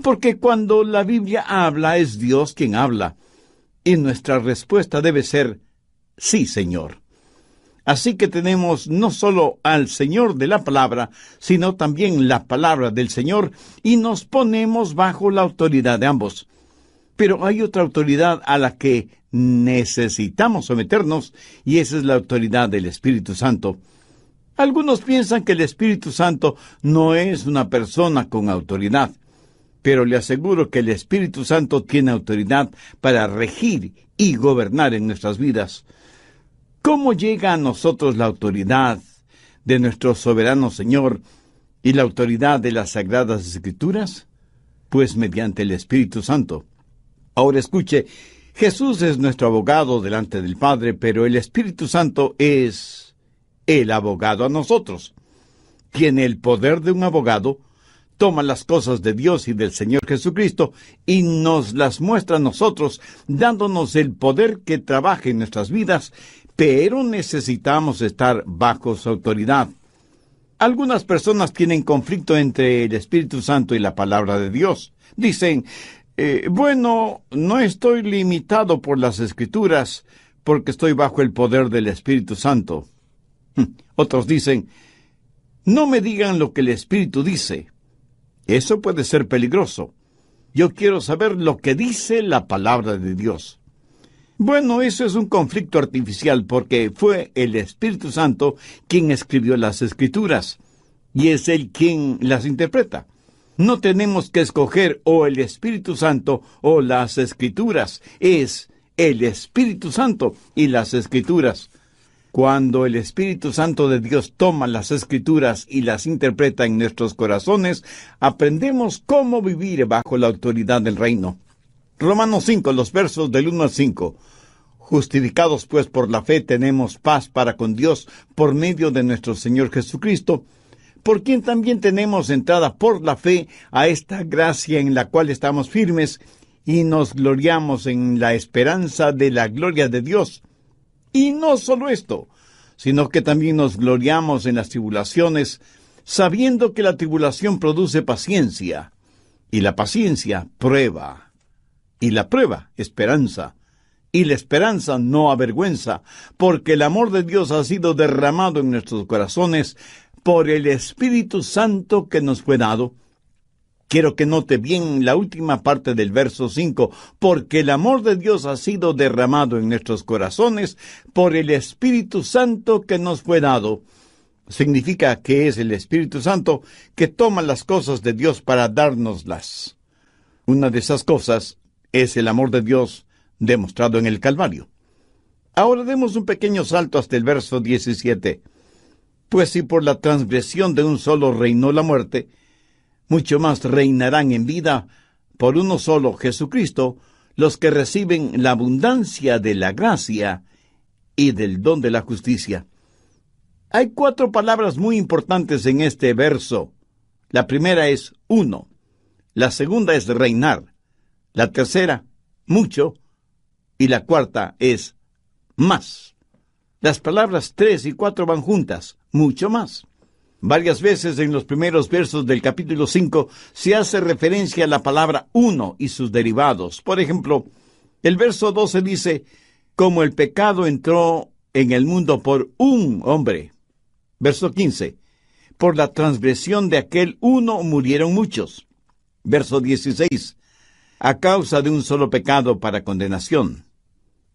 Porque cuando la Biblia habla, es Dios quien habla, y nuestra respuesta debe ser, sí, Señor. Así que tenemos no solo al Señor de la palabra, sino también la palabra del Señor, y nos ponemos bajo la autoridad de ambos. Pero hay otra autoridad a la que necesitamos someternos, y esa es la autoridad del Espíritu Santo. Algunos piensan que el Espíritu Santo no es una persona con autoridad, pero le aseguro que el Espíritu Santo tiene autoridad para regir y gobernar en nuestras vidas. ¿Cómo llega a nosotros la autoridad de nuestro soberano Señor y la autoridad de las Sagradas Escrituras? Pues mediante el Espíritu Santo. Ahora escuche, Jesús es nuestro abogado delante del Padre, pero el Espíritu Santo es el abogado a nosotros. Tiene el poder de un abogado, toma las cosas de Dios y del Señor Jesucristo y nos las muestra a nosotros, dándonos el poder que trabaje en nuestras vidas, pero necesitamos estar bajo su autoridad. Algunas personas tienen conflicto entre el Espíritu Santo y la palabra de Dios. Dicen, bueno, no estoy limitado por las Escrituras porque estoy bajo el poder del Espíritu Santo. Otros dicen, no me digan lo que el Espíritu dice. Eso puede ser peligroso. Yo quiero saber lo que dice la palabra de Dios. Bueno, eso es un conflicto artificial porque fue el Espíritu Santo quien escribió las Escrituras y es Él quien las interpreta. No tenemos que escoger o el Espíritu Santo o las Escrituras. Es el Espíritu Santo y las Escrituras. Cuando el Espíritu Santo de Dios toma las Escrituras y las interpreta en nuestros corazones, aprendemos cómo vivir bajo la autoridad del reino. Romanos 5, los versos del 1 al 5. Justificados pues por la fe tenemos paz para con Dios por medio de nuestro Señor Jesucristo, por quien también tenemos entrada por la fe a esta gracia en la cual estamos firmes y nos gloriamos en la esperanza de la gloria de Dios. Y no solo esto, sino que también nos gloriamos en las tribulaciones, sabiendo que la tribulación produce paciencia, y la paciencia prueba, y la prueba esperanza, y la esperanza no avergüenza, porque el amor de Dios ha sido derramado en nuestros corazones por el Espíritu Santo que nos fue dado. Quiero que note bien la última parte del verso 5, porque el amor de Dios ha sido derramado en nuestros corazones por el Espíritu Santo que nos fue dado. Significa que es el Espíritu Santo que toma las cosas de Dios para dárnoslas. Una de esas cosas es el amor de Dios demostrado en el Calvario. Ahora demos un pequeño salto hasta el verso 17. Pues si por la transgresión de un solo reinó la muerte, mucho más reinarán en vida por uno solo, Jesucristo, los que reciben la abundancia de la gracia y del don de la justicia. Hay 4 palabras muy importantes en este verso. La primera es uno, la segunda es reinar, la tercera, mucho, y la cuarta es más. Las palabras 3 y 4 van juntas, mucho más. Varias veces en los primeros versos del capítulo 5 se hace referencia a la palabra uno y sus derivados. Por ejemplo, el verso 12 dice, como el pecado entró en el mundo por un hombre. Verso 15, por la transgresión de aquel uno murieron muchos. Verso 16, a causa de un solo pecado para condenación.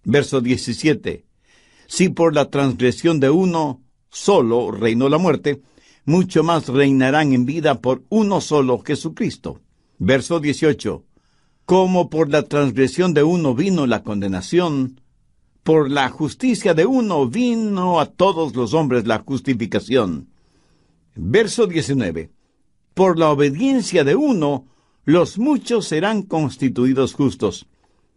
Verso 17, si por la transgresión de uno solo reinó la muerte, mucho más reinarán en vida por uno solo, Jesucristo. Verso 18. Como por la transgresión de uno vino la condenación, por la justicia de uno vino a todos los hombres la justificación. Verso 19. Por la obediencia de uno, los muchos serán constituidos justos.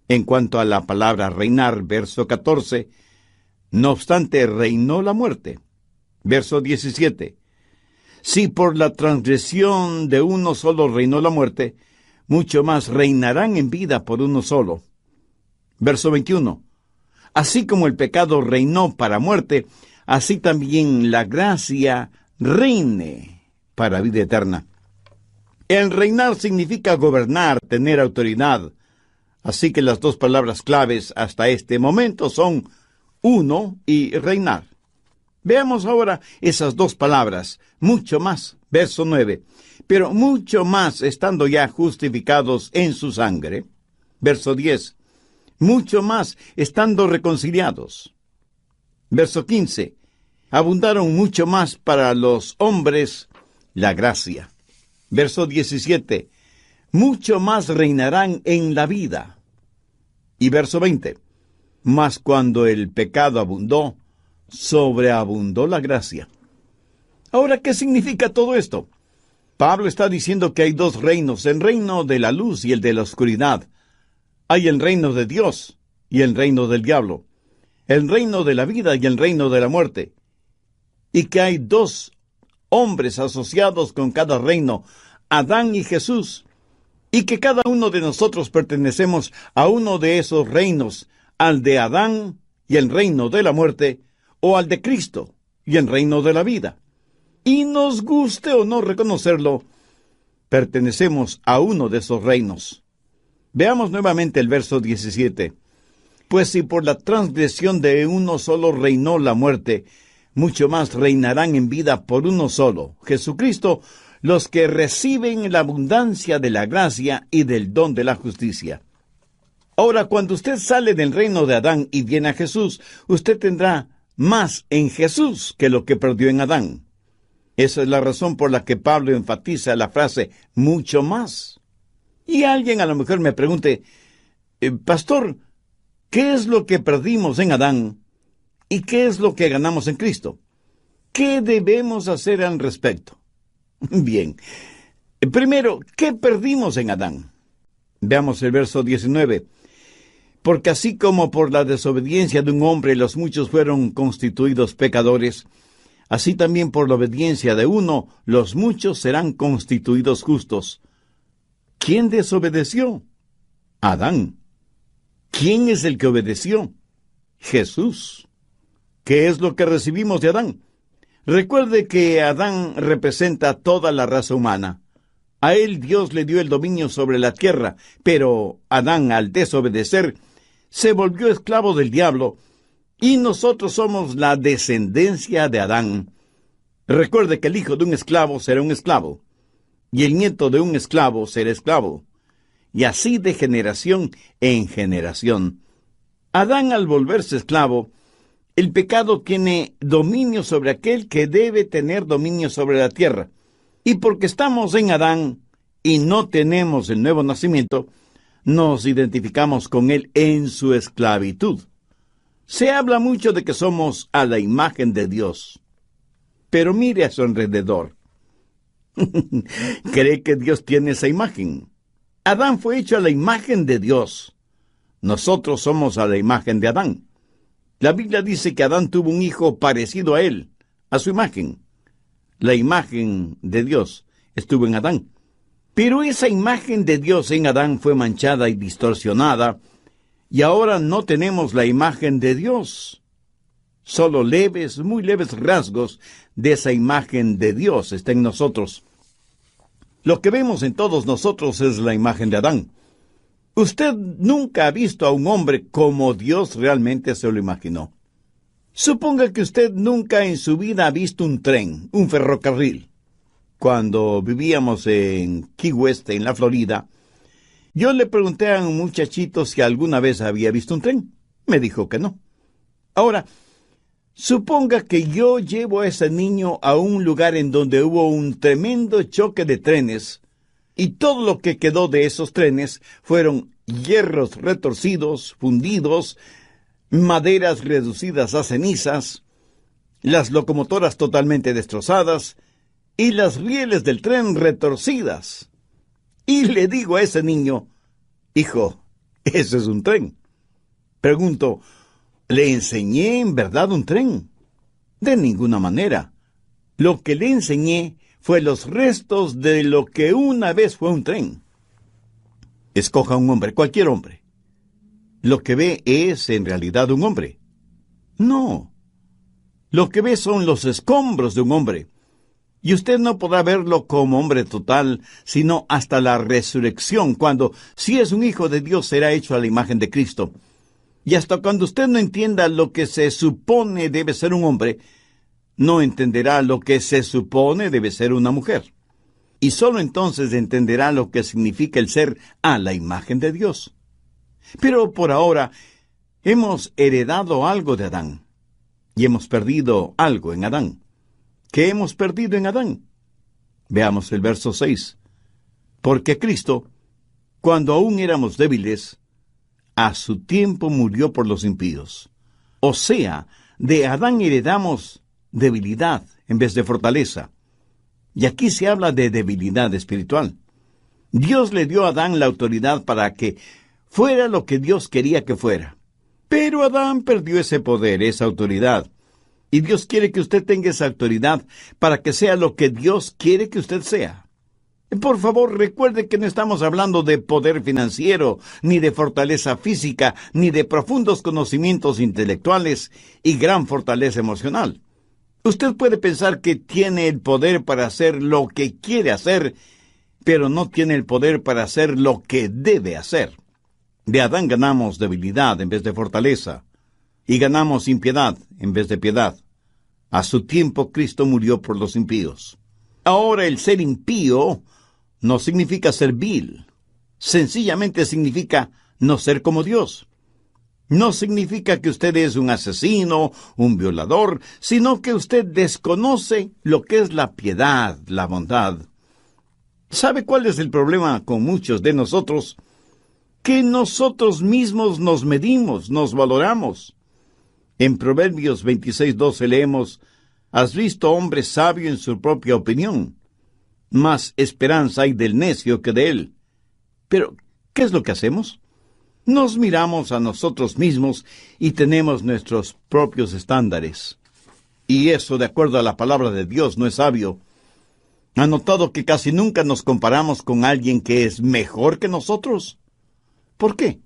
En cuanto a la palabra reinar, verso 14, no obstante reinó la muerte. Verso 17. Si por la transgresión de uno solo reinó la muerte, mucho más reinarán en vida por uno solo. Verso 21. Así como el pecado reinó para muerte, así también la gracia reine para vida eterna. El reinar significa gobernar, tener autoridad. Así que las dos palabras claves hasta este momento son uno y reinar. Veamos ahora esas dos palabras, mucho más, verso 9. Pero mucho más estando ya justificados en su sangre. Verso 10. Mucho más estando reconciliados. Verso 15. Abundaron mucho más para los hombres la gracia. Verso 17. Mucho más reinarán en la vida. Y verso 20. Mas cuando el pecado abundó, sobreabundó la gracia. Ahora, ¿qué significa todo esto? Pablo está diciendo que hay dos reinos, el reino de la luz y el de la oscuridad. Hay el reino de Dios y el reino del diablo, el reino de la vida y el reino de la muerte. Y que hay dos hombres asociados con cada reino, Adán y Jesús, y que cada uno de nosotros pertenecemos a uno de esos reinos, al de Adán y el reino de la muerte, o al de Cristo y el reino de la vida. Y nos guste o no reconocerlo, pertenecemos a uno de esos reinos. Veamos nuevamente el verso 17. Pues si por la transgresión de uno solo reinó la muerte, mucho más reinarán en vida por uno solo, Jesucristo, los que reciben la abundancia de la gracia y del don de la justicia. Ahora, cuando usted sale del reino de Adán y viene a Jesús, usted tendrá más en Jesús que lo que perdió en Adán. Esa es la razón por la que Pablo enfatiza la frase mucho más. Y alguien a lo mejor me pregunte, Pastor, ¿qué es lo que perdimos en Adán y qué es lo que ganamos en Cristo? ¿Qué debemos hacer al respecto? Bien, primero, ¿qué perdimos en Adán? Veamos el verso 19. Porque así como por la desobediencia de un hombre los muchos fueron constituidos pecadores, así también por la obediencia de uno los muchos serán constituidos justos. ¿Quién desobedeció? Adán. ¿Quién es el que obedeció? Jesús. ¿Qué es lo que recibimos de Adán? Recuerde que Adán representa toda la raza humana. A él Dios le dio el dominio sobre la tierra, pero Adán, al desobedecer, se volvió esclavo del diablo, y nosotros somos la descendencia de Adán. Recuerde que el hijo de un esclavo será un esclavo, y el nieto de un esclavo será esclavo, y así de generación en generación. Adán, al volverse esclavo, el pecado tiene dominio sobre aquel que debe tener dominio sobre la tierra. Y porque estamos en Adán y no tenemos el nuevo nacimiento, nos identificamos con él en su esclavitud. Se habla mucho de que somos a la imagen de Dios. Pero mire a su alrededor. ¿Cree que Dios tiene esa imagen? Adán fue hecho a la imagen de Dios. Nosotros somos a la imagen de Adán. La Biblia dice que Adán tuvo un hijo parecido a él, a su imagen. La imagen de Dios estuvo en Adán. Pero esa imagen de Dios en Adán fue manchada y distorsionada, y ahora no tenemos la imagen de Dios. Solo leves, muy leves rasgos de esa imagen de Dios está en nosotros. Lo que vemos en todos nosotros es la imagen de Adán. Usted nunca ha visto a un hombre como Dios realmente se lo imaginó. Suponga que usted nunca en su vida ha visto un tren, un ferrocarril. Cuando vivíamos en Key West, en la Florida, yo le pregunté a un muchachito si alguna vez había visto un tren. Me dijo que no. Ahora, suponga que yo llevo a ese niño a un lugar en donde hubo un tremendo choque de trenes, y todo lo que quedó de esos trenes fueron hierros retorcidos, fundidos, maderas reducidas a cenizas, las locomotoras totalmente destrozadas y las rieles del tren retorcidas. Y le digo a ese niño, hijo, ese es un tren. Pregunto, ¿le enseñé en verdad un tren? De ninguna manera. Lo que le enseñé fue los restos de lo que una vez fue un tren. Escoja un hombre, cualquier hombre. ¿Lo que ve es en realidad un hombre? No. Lo que ve son los escombros de un hombre. Y usted no podrá verlo como hombre total, sino hasta la resurrección, cuando, si es un hijo de Dios, será hecho a la imagen de Cristo. Y hasta cuando usted no entienda lo que se supone debe ser un hombre, no entenderá lo que se supone debe ser una mujer. Y solo entonces entenderá lo que significa el ser a la imagen de Dios. Pero por ahora, hemos heredado algo de Adán, y hemos perdido algo en Adán. ¿Qué hemos perdido en Adán? Veamos el verso 6. Porque Cristo, cuando aún éramos débiles, a su tiempo murió por los impíos. O sea, de Adán heredamos debilidad en vez de fortaleza. Y aquí se habla de debilidad espiritual. Dios le dio a Adán la autoridad para que fuera lo que Dios quería que fuera. Pero Adán perdió ese poder, esa autoridad. Y Dios quiere que usted tenga esa autoridad para que sea lo que Dios quiere que usted sea. Por favor, recuerde que no estamos hablando de poder financiero, ni de fortaleza física, ni de profundos conocimientos intelectuales y gran fortaleza emocional. Usted puede pensar que tiene el poder para hacer lo que quiere hacer, pero no tiene el poder para hacer lo que debe hacer. De Adán ganamos debilidad en vez de fortaleza, y ganamos impiedad en vez de piedad. A su tiempo Cristo murió por los impíos. Ahora el ser impío no significa ser vil. Sencillamente significa no ser como Dios. No significa que usted es un asesino, un violador, sino que usted desconoce lo que es la piedad, la bondad. ¿Sabe cuál es el problema con muchos de nosotros? Que nosotros mismos nos medimos, nos valoramos. En Proverbios 26:12 leemos: «Has visto hombre sabio en su propia opinión, más esperanza hay del necio que de él». Pero, ¿qué es lo que hacemos? Nos miramos a nosotros mismos y tenemos nuestros propios estándares. Y eso, de acuerdo a la palabra de Dios, no es sabio. ¿Ha notado que casi nunca nos comparamos con alguien que es mejor que nosotros? ¿Por qué?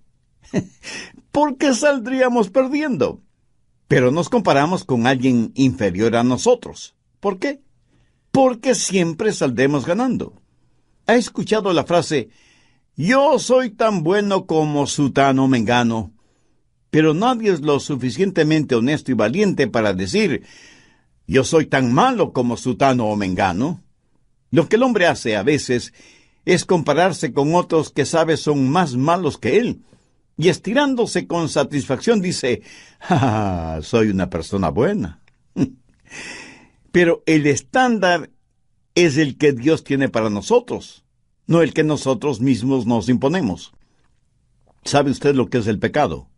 Porque saldríamos perdiendo. Pero nos comparamos con alguien inferior a nosotros. ¿Por qué? Porque siempre saldremos ganando. ¿Ha escuchado la frase: «Yo soy tan bueno como sutano mengano»? Pero nadie es lo suficientemente honesto y valiente para decir: «Yo soy tan malo como sutano o mengano». Lo que el hombre hace a veces es compararse con otros que sabe son más malos que él, y estirándose con satisfacción dice: «Ah, soy una persona buena». Pero el estándar es el que Dios tiene para nosotros, no el que nosotros mismos nos imponemos. ¿Sabe usted lo que es el pecado?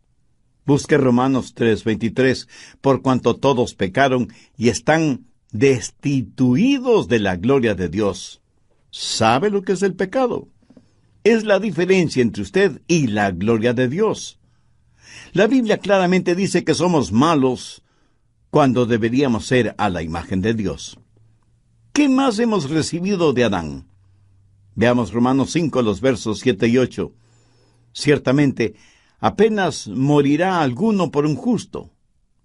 Busque Romanos 3:23, por cuanto todos pecaron y están destituidos de la gloria de Dios. ¿Sabe lo que es el pecado? Es la diferencia entre usted y la gloria de Dios. La Biblia claramente dice que somos malos cuando deberíamos ser a la imagen de Dios. ¿Qué más hemos recibido de Adán? Veamos Romanos 5, los versos 7 y 8. Ciertamente, apenas morirá alguno por un justo.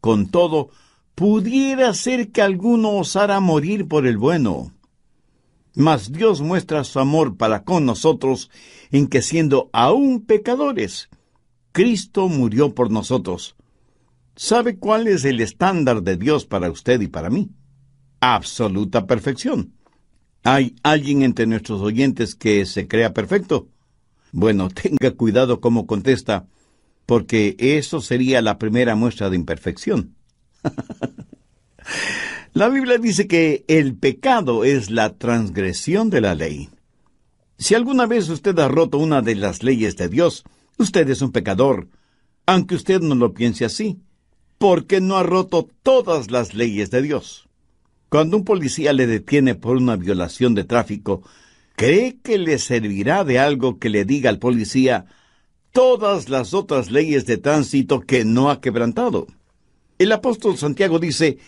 Con todo, pudiera ser que alguno osara morir por el bueno. Mas Dios muestra su amor para con nosotros en que, siendo aún pecadores, Cristo murió por nosotros. ¿Sabe cuál es el estándar de Dios para usted y para mí? Absoluta perfección. ¿Hay alguien entre nuestros oyentes que se crea perfecto? Bueno, tenga cuidado cómo contesta, porque eso sería la primera muestra de imperfección. La Biblia dice que el pecado es la transgresión de la ley. Si alguna vez usted ha roto una de las leyes de Dios, usted es un pecador, aunque usted no lo piense así, porque no ha roto todas las leyes de Dios. Cuando un policía le detiene por una violación de tráfico, ¿cree que le servirá de algo que le diga al policía todas las otras leyes de tránsito que no ha quebrantado? El apóstol Santiago dice: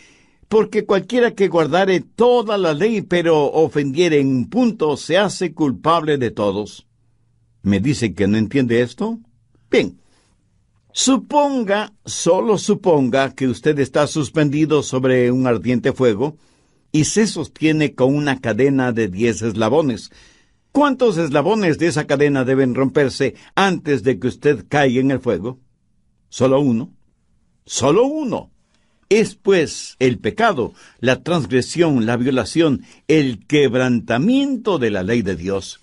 «Porque cualquiera que guardare toda la ley, pero ofendiere en un punto, se hace culpable de todos». ¿Me dice que no entiende esto? Bien, suponga, solo suponga, que usted está suspendido sobre un ardiente fuego y se sostiene con una cadena de 10 eslabones. ¿Cuántos eslabones de esa cadena deben romperse antes de que usted caiga en el fuego? ¿Solo uno? ¡Solo uno! Es pues el pecado, la transgresión, la violación, el quebrantamiento de la ley de Dios.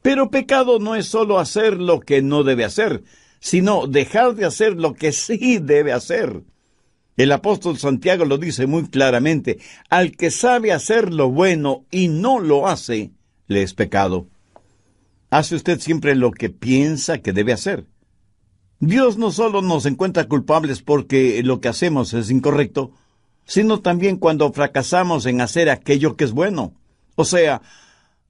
Pero pecado no es solo hacer lo que no debe hacer, sino dejar de hacer lo que sí debe hacer. El apóstol Santiago lo dice muy claramente: al que sabe hacer lo bueno y no lo hace, le es pecado. ¿Hace usted siempre lo que piensa que debe hacer? Dios no solo nos encuentra culpables porque lo que hacemos es incorrecto, sino también cuando fracasamos en hacer aquello que es bueno. O sea,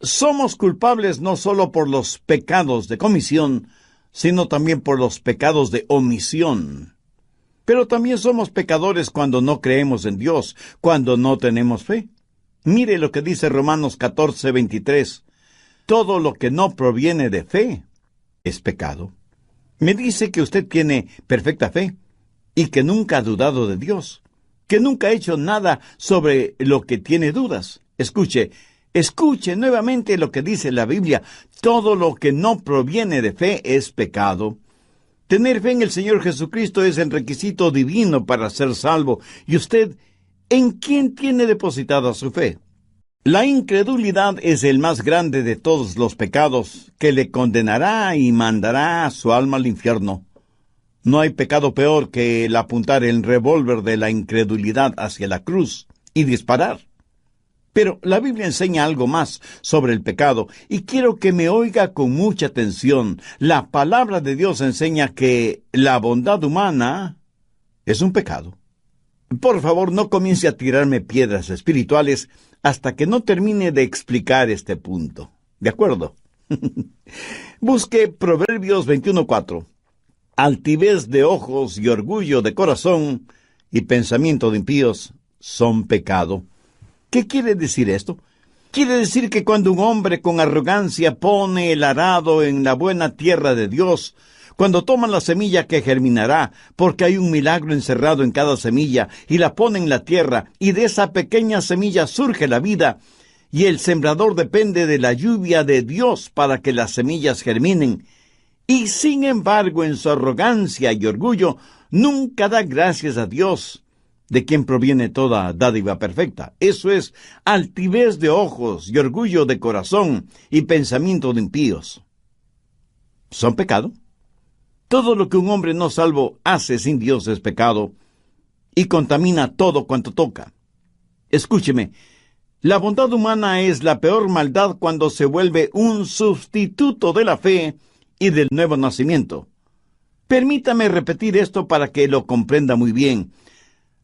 somos culpables no solo por los pecados de comisión, sino también por los pecados de omisión. Pero también somos pecadores cuando no creemos en Dios, cuando no tenemos fe. Mire lo que dice Romanos 14:23. Todo lo que no proviene de fe es pecado. Me dice que usted tiene perfecta fe y que nunca ha dudado de Dios, que nunca ha hecho nada sobre lo que tiene dudas. Escuche nuevamente lo que dice la Biblia: todo lo que no proviene de fe es pecado. Tener fe en el Señor Jesucristo es el requisito divino para ser salvo. ¿Y usted en quién tiene depositada su fe? La incredulidad es el más grande de todos los pecados, que le condenará y mandará a su alma al infierno. No hay pecado peor que el apuntar el revólver de la incredulidad hacia la cruz y disparar. Pero la Biblia enseña algo más sobre el pecado, y quiero que me oiga con mucha atención. La palabra de Dios enseña que la bondad humana es un pecado. Por favor, no comience a tirarme piedras espirituales hasta que no termine de explicar este punto. ¿De acuerdo? Busque Proverbios 21:4. Altivez de ojos y orgullo de corazón y pensamiento de impíos son pecado. ¿Qué quiere decir esto? Quiere decir que cuando un hombre con arrogancia pone el arado en la buena tierra de Dios, cuando toma la semilla que germinará, porque hay un milagro encerrado en cada semilla, y la pone en la tierra, y de esa pequeña semilla surge la vida, y el sembrador depende de la lluvia de Dios para que las semillas germinen, y sin embargo en su arrogancia y orgullo nunca da gracias a Dios, de quien proviene toda dádiva perfecta. Eso es altivez de ojos y orgullo de corazón y pensamiento de impíos. ¿Son pecado? Todo lo que un hombre no salvo hace sin Dios es pecado y contamina todo cuanto toca. Escúcheme, la bondad humana es la peor maldad cuando se vuelve un sustituto de la fe y del nuevo nacimiento. Permítame repetir esto para que lo comprenda muy bien.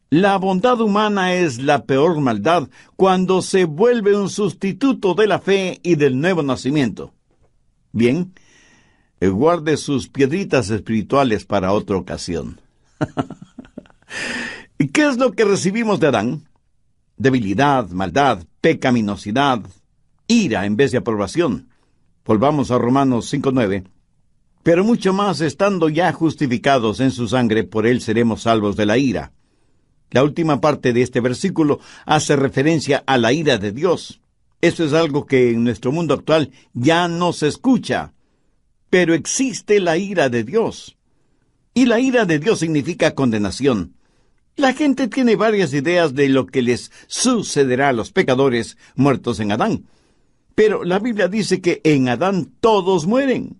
La bondad humana es la peor maldad cuando se vuelve un sustituto de la fe y del nuevo nacimiento. Bien, guarde sus piedritas espirituales para otra ocasión. ¿Y qué es lo que recibimos de Adán? Debilidad, maldad, pecaminosidad, ira en vez de aprobación. Volvamos a Romanos 5:9. Pero mucho más, estando ya justificados en su sangre, por él seremos salvos de la ira. La última parte de este versículo hace referencia a la ira de Dios. Eso es algo que en nuestro mundo actual ya no se escucha. Pero existe la ira de Dios. Y la ira de Dios significa condenación. La gente tiene varias ideas de lo que les sucederá a los pecadores muertos en Adán. Pero la Biblia dice que en Adán todos mueren.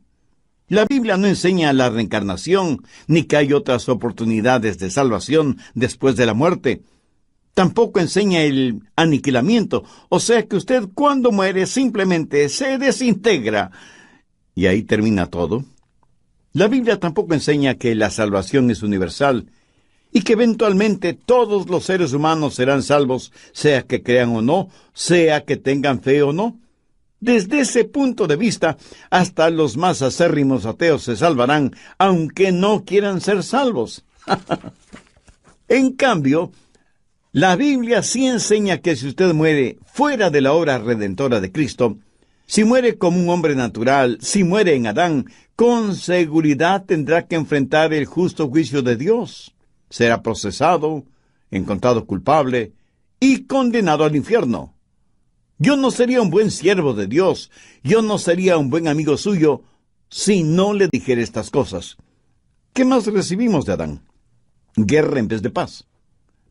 La Biblia no enseña la reencarnación, ni que hay otras oportunidades de salvación después de la muerte. Tampoco enseña el aniquilamiento, o sea que usted cuando muere simplemente se desintegra. Y ahí termina todo. La Biblia tampoco enseña que la salvación es universal y que eventualmente todos los seres humanos serán salvos, sea que crean o no, sea que tengan fe o no. Desde ese punto de vista, hasta los más acérrimos ateos se salvarán, aunque no quieran ser salvos. En cambio, la Biblia sí enseña que si usted muere fuera de la obra redentora de Cristo, si muere como un hombre natural, si muere en Adán, con seguridad tendrá que enfrentar el justo juicio de Dios. Será procesado, encontrado culpable y condenado al infierno. Yo no sería un buen siervo de Dios, yo no sería un buen amigo suyo, si no le dijera estas cosas. ¿Qué más recibimos de Adán? Guerra en vez de paz.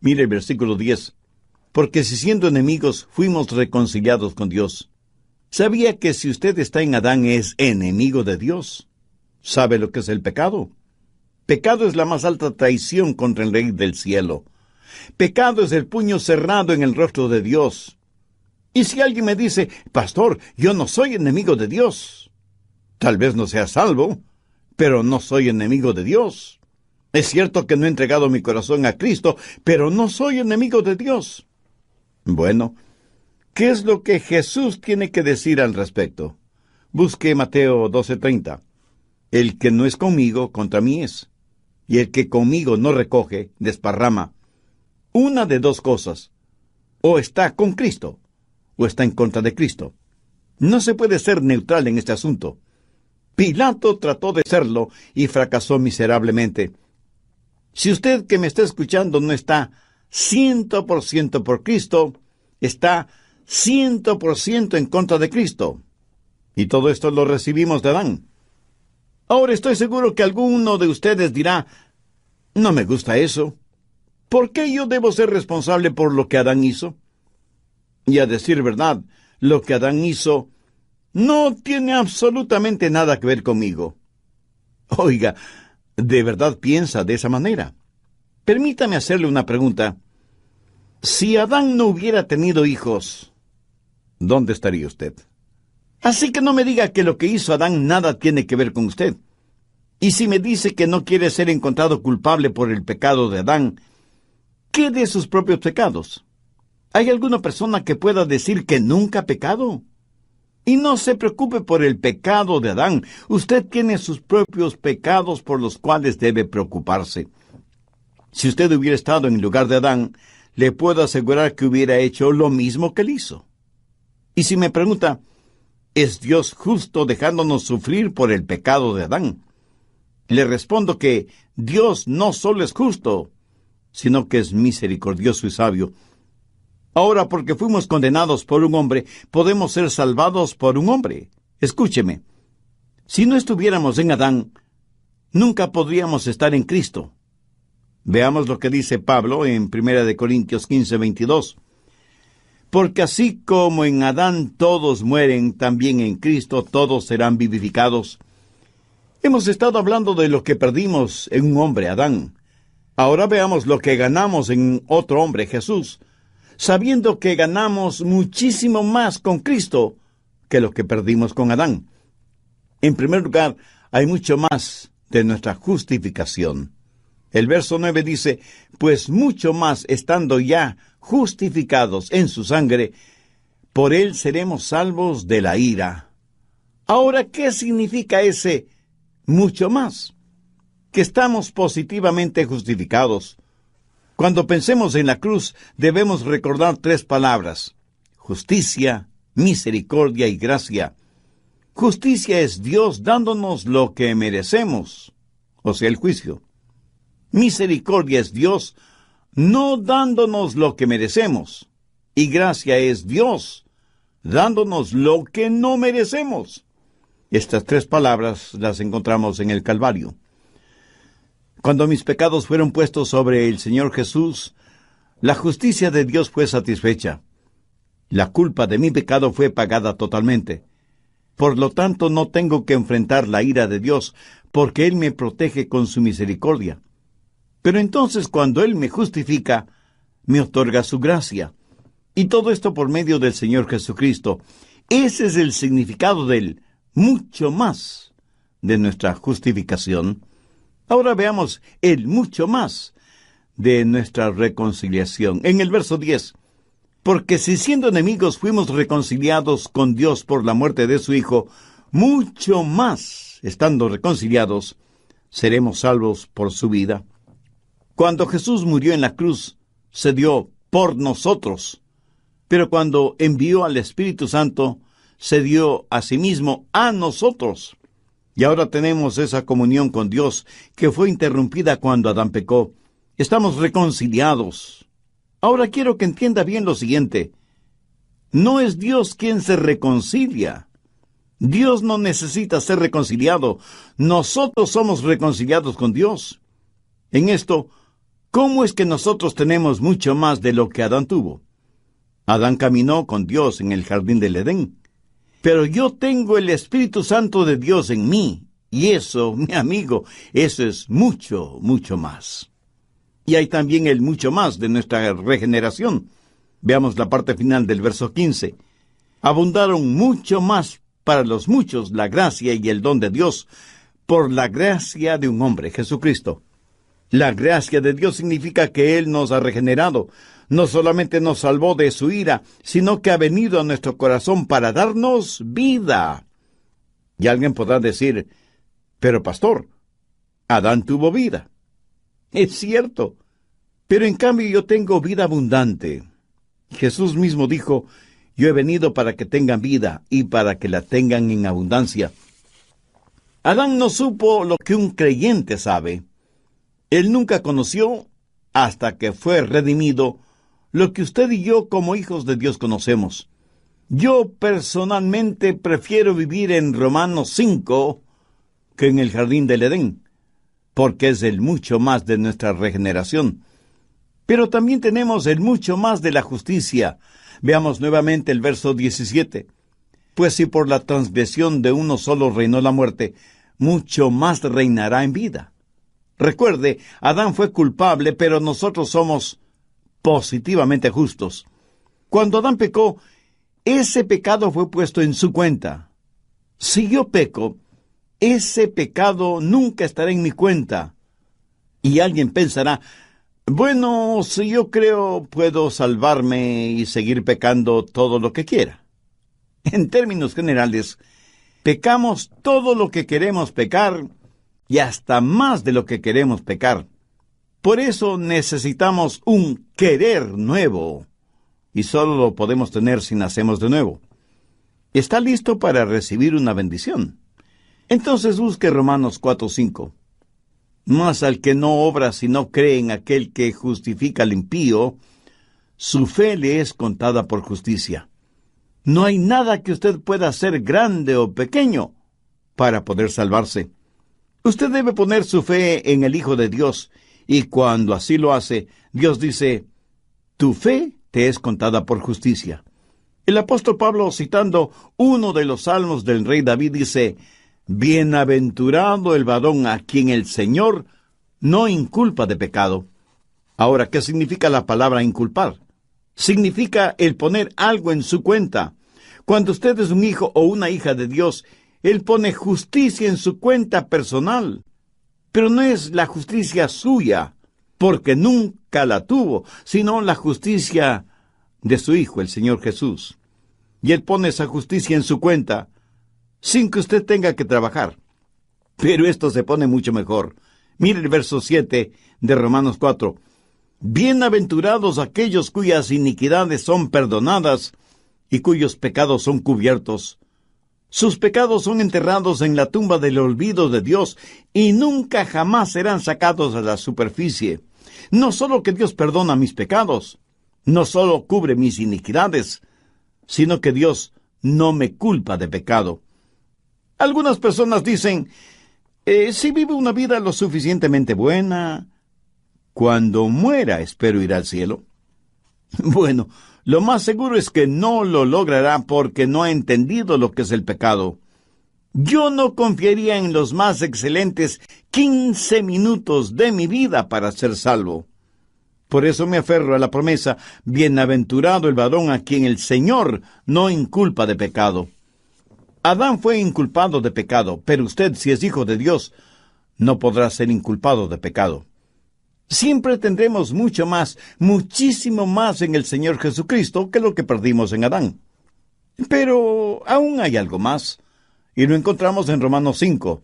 Mire el versículo 10. Porque si siendo enemigos fuimos reconciliados con Dios. ¿Sabía que si usted está en Adán es enemigo de Dios? ¿Sabe lo que es el pecado? Pecado es la más alta traición contra el Rey del cielo. Pecado es el puño cerrado en el rostro de Dios. Y si alguien me dice, pastor, yo no soy enemigo de Dios. Tal vez no sea salvo, pero no soy enemigo de Dios. Es cierto que no he entregado mi corazón a Cristo, pero no soy enemigo de Dios. Bueno, ¿qué es lo que Jesús tiene que decir al respecto? Busque Mateo 12:30. El que no es conmigo, contra mí es. Y el que conmigo no recoge, desparrama. Una de dos cosas. O está con Cristo, o está en contra de Cristo. No se puede ser neutral en este asunto. Pilato trató de serlo y fracasó miserablemente. Si usted que me está escuchando no está 100% por Cristo, está 100% en contra de Cristo. Y todo esto lo recibimos de Adán. Ahora estoy seguro que alguno de ustedes dirá, no me gusta eso. ¿Por qué yo debo ser responsable por lo que Adán hizo? Y a decir verdad, lo que Adán hizo no tiene absolutamente nada que ver conmigo. Oiga, ¿de verdad piensa de esa manera? Permítame hacerle una pregunta. Si Adán no hubiera tenido hijos, ¿dónde estaría usted? Así que no me diga que lo que hizo Adán nada tiene que ver con usted. Y si me dice que no quiere ser encontrado culpable por el pecado de Adán, ¿qué de sus propios pecados? ¿Hay alguna persona que pueda decir que nunca ha pecado? Y no se preocupe por el pecado de Adán. Usted tiene sus propios pecados por los cuales debe preocuparse. Si usted hubiera estado en el lugar de Adán, le puedo asegurar que hubiera hecho lo mismo que él hizo. Y si me pregunta, ¿es Dios justo dejándonos sufrir por el pecado de Adán? Le respondo que Dios no solo es justo, sino que es misericordioso y sabio. Ahora, porque fuimos condenados por un hombre, podemos ser salvados por un hombre. Escúcheme. Si no estuviéramos en Adán, nunca podríamos estar en Cristo. Veamos lo que dice Pablo en 1 Corintios 15:22. Porque así como en Adán todos mueren, también en Cristo todos serán vivificados. Hemos estado hablando de lo que perdimos en un hombre, Adán. Ahora veamos lo que ganamos en otro hombre, Jesús, sabiendo que ganamos muchísimo más con Cristo que lo que perdimos con Adán. En primer lugar, hay mucho más de nuestra justificación. El verso 9 dice, pues mucho más estando ya justificados en su sangre, por él seremos salvos de la ira. Ahora, ¿qué significa ese mucho más? Que estamos positivamente justificados. Cuando pensemos en la cruz, debemos recordar tres palabras: justicia, misericordia y gracia. Justicia es Dios dándonos lo que merecemos, o sea, el juicio. Misericordia es Dios no dándonos lo que merecemos. Y gracia es Dios dándonos lo que no merecemos. Estas tres palabras las encontramos en el Calvario. Cuando mis pecados fueron puestos sobre el Señor Jesús, la justicia de Dios fue satisfecha. La culpa de mi pecado fue pagada totalmente. Por lo tanto, no tengo que enfrentar la ira de Dios, porque Él me protege con su misericordia. Pero entonces, cuando Él me justifica, me otorga su gracia. Y todo esto por medio del Señor Jesucristo. Ese es el significado del mucho más de nuestra justificación. Ahora veamos el mucho más de nuestra reconciliación. En el verso 10, porque si siendo enemigos fuimos reconciliados con Dios por la muerte de su Hijo, mucho más, estando reconciliados, seremos salvos por su vida. Cuando Jesús murió en la cruz, se dio por nosotros. Pero cuando envió al Espíritu Santo, se dio a sí mismo a nosotros. Y ahora tenemos esa comunión con Dios que fue interrumpida cuando Adán pecó. Estamos reconciliados. Ahora quiero que entienda bien lo siguiente. No es Dios quien se reconcilia. Dios no necesita ser reconciliado. Nosotros somos reconciliados con Dios. En esto, ¿cómo es que nosotros tenemos mucho más de lo que Adán tuvo? Adán caminó con Dios en el jardín del Edén. Pero yo tengo el Espíritu Santo de Dios en mí. Y eso, mi amigo, eso es mucho, mucho más. Y hay también el mucho más de nuestra regeneración. Veamos la parte final del verso 15. Abundaron mucho más para los muchos la gracia y el don de Dios, por la gracia de un hombre, Jesucristo. La gracia de Dios significa que Él nos ha regenerado. No solamente nos salvó de su ira, sino que ha venido a nuestro corazón para darnos vida. Y alguien podrá decir, pero pastor, Adán tuvo vida. Es cierto, pero en cambio yo tengo vida abundante. Jesús mismo dijo, yo he venido para que tengan vida y para que la tengan en abundancia. Adán no supo lo que un creyente sabe. Él nunca conoció, hasta que fue redimido, lo que usted y yo como hijos de Dios conocemos. Yo personalmente prefiero vivir en Romanos 5 que en el jardín del Edén, porque es el mucho más de nuestra regeneración. Pero también tenemos el mucho más de la justicia. Veamos nuevamente el verso 17. Pues si por la transgresión de uno solo reinó la muerte, mucho más reinará en vida. Recuerde, Adán fue culpable, pero nosotros somos positivamente justos. Cuando Adán pecó, ese pecado fue puesto en su cuenta. Si yo peco, ese pecado nunca estará en mi cuenta. Y alguien pensará, bueno, si yo creo, puedo salvarme y seguir pecando todo lo que quiera. En términos generales, pecamos todo lo que queremos pecar y hasta más de lo que queremos pecar. Por eso necesitamos un querer nuevo, y solo lo podemos tener si nacemos de nuevo. ¿Está listo para recibir una bendición? Entonces busque Romanos 4:5. Mas al que no obra sino cree en aquel que justifica al impío, su fe le es contada por justicia. No hay nada que usted pueda hacer grande o pequeño para poder salvarse. Usted debe poner su fe en el Hijo de Dios, y cuando así lo hace, Dios dice, tu fe te es contada por justicia. El apóstol Pablo, citando uno de los salmos del rey David, dice, bienaventurado el varón a quien el Señor no inculpa de pecado. Ahora, ¿qué significa la palabra inculpar? Significa el poner algo en su cuenta. Cuando usted es un hijo o una hija de Dios, Él pone justicia en su cuenta personal. Pero no es la justicia suya, porque nunca la tuvo, sino la justicia de su Hijo, el Señor Jesús. Y Él pone esa justicia en su cuenta, sin que usted tenga que trabajar. Pero esto se pone mucho mejor. Mire el verso 7 de Romanos 4. Bienaventurados aquellos cuyas iniquidades son perdonadas y cuyos pecados son cubiertos. Sus pecados son enterrados en la tumba del olvido de Dios y nunca jamás serán sacados a la superficie. No solo que Dios perdona mis pecados, no solo cubre mis iniquidades, sino que Dios no me culpa de pecado. Algunas personas dicen, si vivo una vida lo suficientemente buena, cuando muera espero ir al cielo. Bueno, lo más seguro es que no lo logrará porque no ha entendido lo que es el pecado. Yo no confiaría en los más excelentes 15 minutos de mi vida para ser salvo. Por eso me aferro a la promesa, bienaventurado el varón a quien el Señor no inculpa de pecado. Adán fue inculpado de pecado, pero usted, si es hijo de Dios, no podrá ser inculpado de pecado. Siempre tendremos mucho más, muchísimo más en el Señor Jesucristo que lo que perdimos en Adán. Pero aún hay algo más, y lo encontramos en Romanos 5,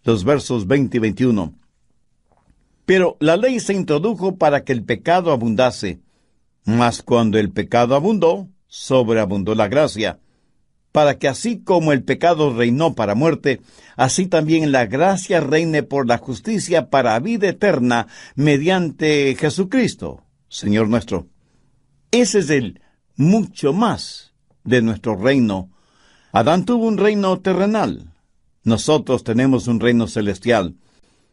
los versos 20 y 21. Pero la ley se introdujo para que el pecado abundase, mas cuando el pecado abundó, sobreabundó la gracia, para que así como el pecado reinó para muerte, así también la gracia reine por la justicia para vida eterna mediante Jesucristo, Señor nuestro. Ese es el mucho más de nuestro reino. Adán tuvo un reino terrenal. Nosotros tenemos un reino celestial.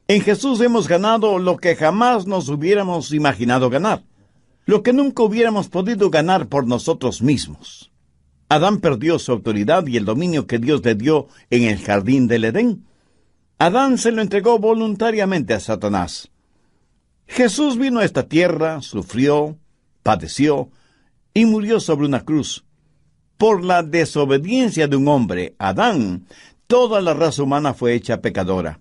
En Jesús hemos ganado lo que jamás nos hubiéramos imaginado ganar, lo que nunca hubiéramos podido ganar por nosotros mismos. Adán perdió su autoridad y el dominio que Dios le dio en el jardín del Edén. Adán se lo entregó voluntariamente a Satanás. Jesús vino a esta tierra, sufrió, padeció y murió sobre una cruz. Por la desobediencia de un hombre, Adán, toda la raza humana fue hecha pecadora.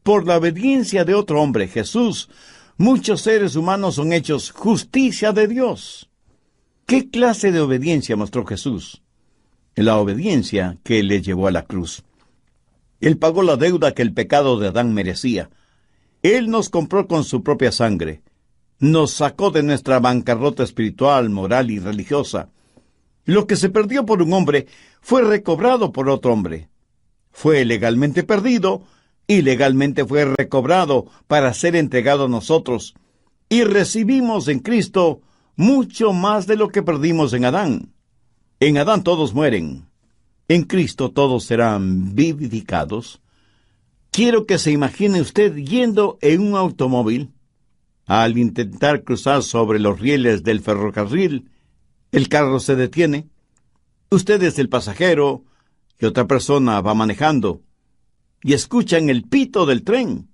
Por la obediencia de otro hombre, Jesús, muchos seres humanos son hechos justicia de Dios. ¿Qué clase de obediencia mostró Jesús? La obediencia que le llevó a la cruz. Él pagó la deuda que el pecado de Adán merecía. Él nos compró con su propia sangre. Nos sacó de nuestra bancarrota espiritual, moral y religiosa. Lo que se perdió por un hombre fue recobrado por otro hombre. Fue legalmente perdido y legalmente fue recobrado para ser entregado a nosotros. Y recibimos en Cristo mucho más de lo que perdimos en Adán. En Adán todos mueren. En Cristo todos serán vivificados. Quiero que se imagine usted yendo en un automóvil. Al intentar cruzar sobre los rieles del ferrocarril, el carro se detiene. Usted es el pasajero y otra persona va manejando. Y escuchan el pito del tren.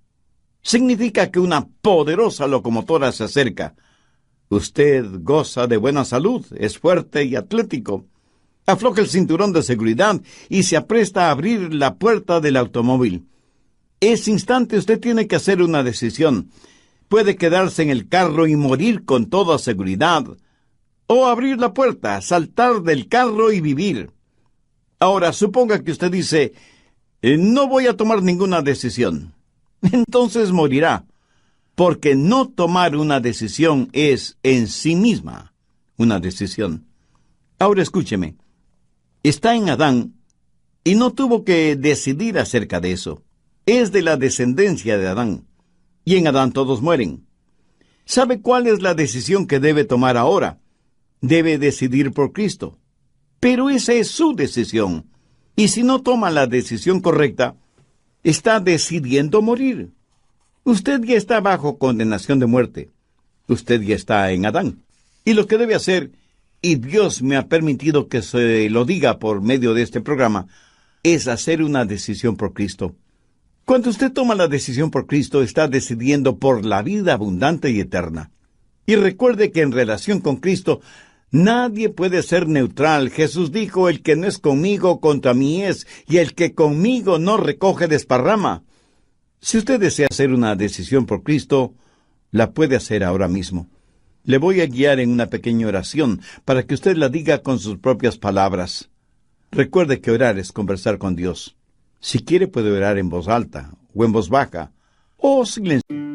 Significa que una poderosa locomotora se acerca. Usted goza de buena salud, es fuerte y atlético. Afloja el cinturón de seguridad y se apresta a abrir la puerta del automóvil. Ese instante usted tiene que hacer una decisión. Puede quedarse en el carro y morir con toda seguridad, o abrir la puerta, saltar del carro y vivir. Ahora, suponga que usted dice, no voy a tomar ninguna decisión. Entonces morirá, porque no tomar una decisión es en sí misma una decisión. Ahora escúcheme, está en Adán y no tuvo que decidir acerca de eso. Es de la descendencia de Adán, y en Adán todos mueren. ¿Sabe cuál es la decisión que debe tomar ahora? Debe decidir por Cristo. Pero esa es su decisión. Y si no toma la decisión correcta, está decidiendo morir. Usted ya está bajo condenación de muerte. Usted ya está en Adán. Y lo que debe hacer, y Dios me ha permitido que se lo diga por medio de este programa, es hacer una decisión por Cristo. Cuando usted toma la decisión por Cristo, está decidiendo por la vida abundante y eterna. Y recuerde que en relación con Cristo, nadie puede ser neutral. Jesús dijo, el que no es conmigo, contra mí es, y el que conmigo no recoge, desparrama. Si usted desea hacer una decisión por Cristo, la puede hacer ahora mismo. Le voy a guiar en una pequeña oración para que usted la diga con sus propias palabras. Recuerde que orar es conversar con Dios. Si quiere puede orar en voz alta o en voz baja o silencio.